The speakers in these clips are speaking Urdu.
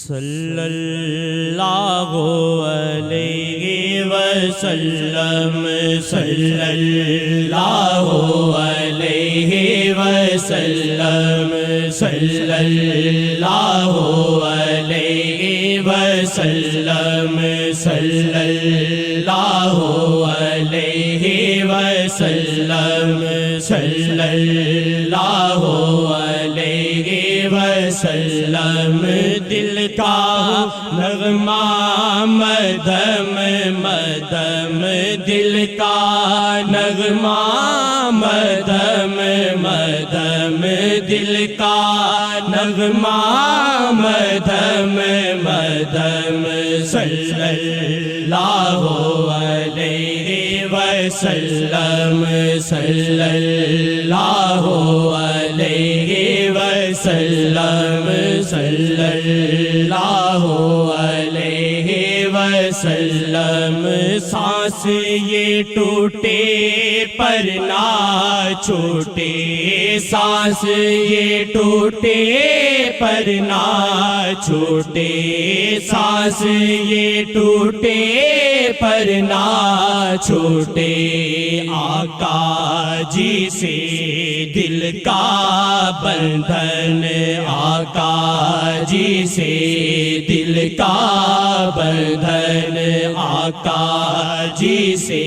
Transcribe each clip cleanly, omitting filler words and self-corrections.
صلی اللہ علیہ وسلم صلی اللہ علیہ وسلم صلی اللہ علیہ وسلم صلی اللہ علیہ وسلم صلی اللہ علیہ وسلم دل کا نغمہ مدھم مدھم دل کا نغمہ مدھم مدھم دل کا نغمہ مدھم مدھم صلی اللہ علیہ وسلم صلی اللہ علیہ وسلم صلی اللہ علیہ وسلم سانس یہ ٹوٹے پر نہ چھوٹے سانس یہ ٹوٹے پر نہ چھوٹے سانس یہ ٹوٹے پر نہ چھوٹے آقا جی سے دل کا بندھن آقا جی سے دل کا بندھن آقا جی سے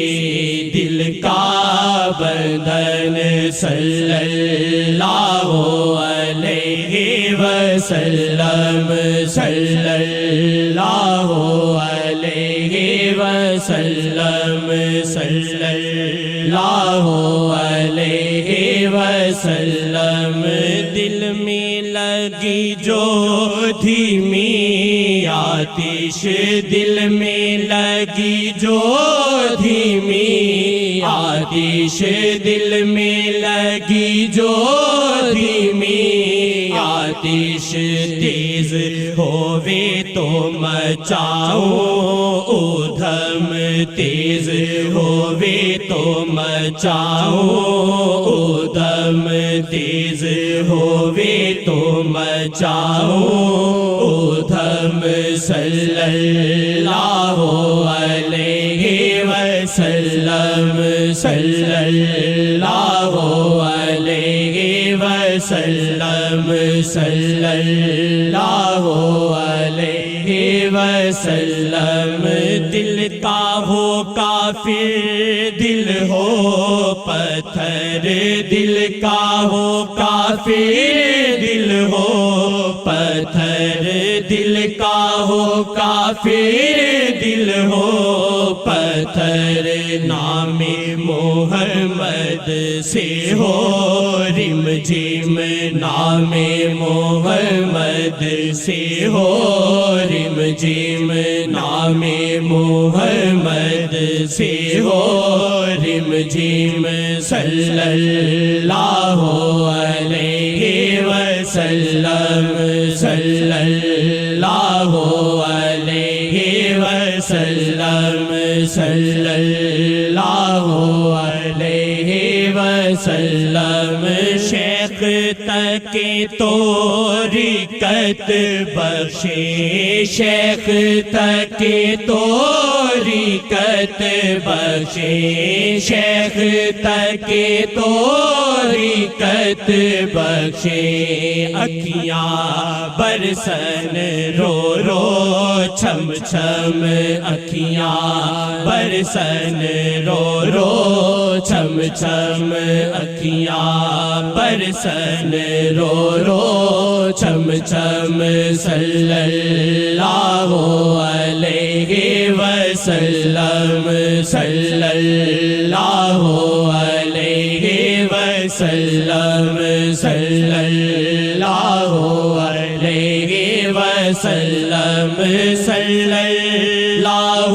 دل کا بندھن صلی اللہ علیہ وسلم صلی اللہ علیہ وسلم صلی اللہ علیہ وسلم دل میں لگی جو دھیمی آتش دل میں لگی جو دھیمی آتش دل میں لگی جو دھیمی آتش تیز ہووے تو مچاؤں ادھم تیز ہووے تو مچاؤں ادھم تیز ہووے تو مچاؤں ادھم صلی اللہ علیہ وسلم صلی اللہ علیہ وسلم صلی اللہ علیہ وسلم دل کا ہو کافر دل ہو پتھر دل کا ہو کافر دل ہو پتھر دل کا ہو کافر دل ہو پتھر نام محمد سے ہو رم جھم نام محمد سے ہو رم جھم نام محمد سے ہو رم جھم صلی اللہ علیہ وسلم صلی اللہ علیہ وسلم صلی اللہ علیہ وسلم شیخ تک طریقت بخشے شیخ تک طریقت بخشے شیخ تک طریقت بخشے اکھیاں برسن رو رو چھم چھم اکھیاں برسن رو رو چھم چھم اکھیاں برسن رو رو چھم چھم صلی اللہ علیہ وسلم صلی اللہ علیہ وسلم صلی اللہ علیہ وسلم صلی اللہ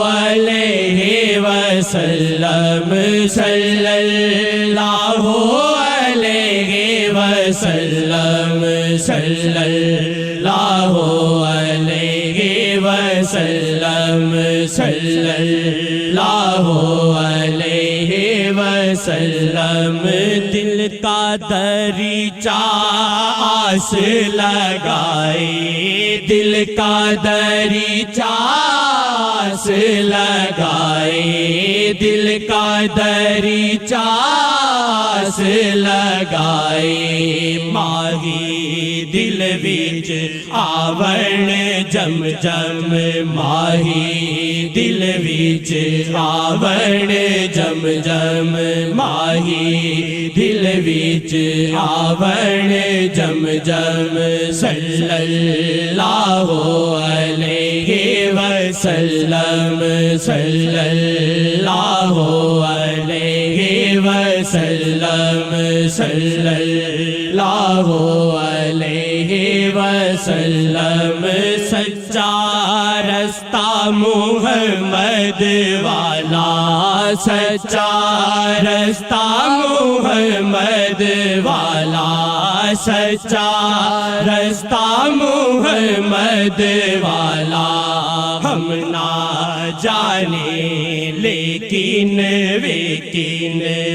علیہ وسلم صلی اللہ علیہ وسلم صلی اللہ علیہ وسلم صلی اللہ علیہ وسلم دل کا دریچہ آس لگائے دل کا دریچہ لگائے دل کا دریچہ لگائے ماہی دل وچ آون جم جم ماہی دل وچ آون جم جم ماہی دل وچ آون جم جم صلی اللہ علیہ وسلم صلی اللہ علیہ وسلم صلی اللہ علیہ وسلم سچا رستہ محمد والا سچا رستہ محمد والا سچا رستہ محمد والا ہم نہ جانے لیکن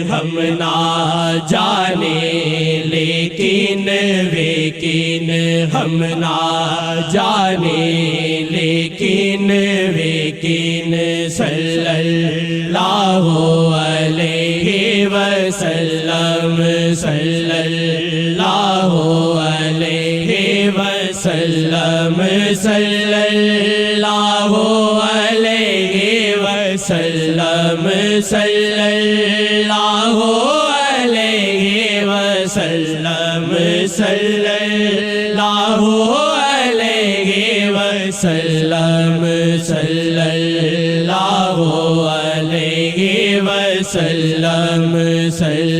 ہم نہ جانے لیکن ہم نہ جانے لیکن صلی اللہ علیہ وسلم صلی اللہ علیہ وسلم صلی اللہ علیہ وسلم صلی اللہ علیہ وسلم صلی اللہ علیہ وسلم صلی اللہ علیہ وسلم صلی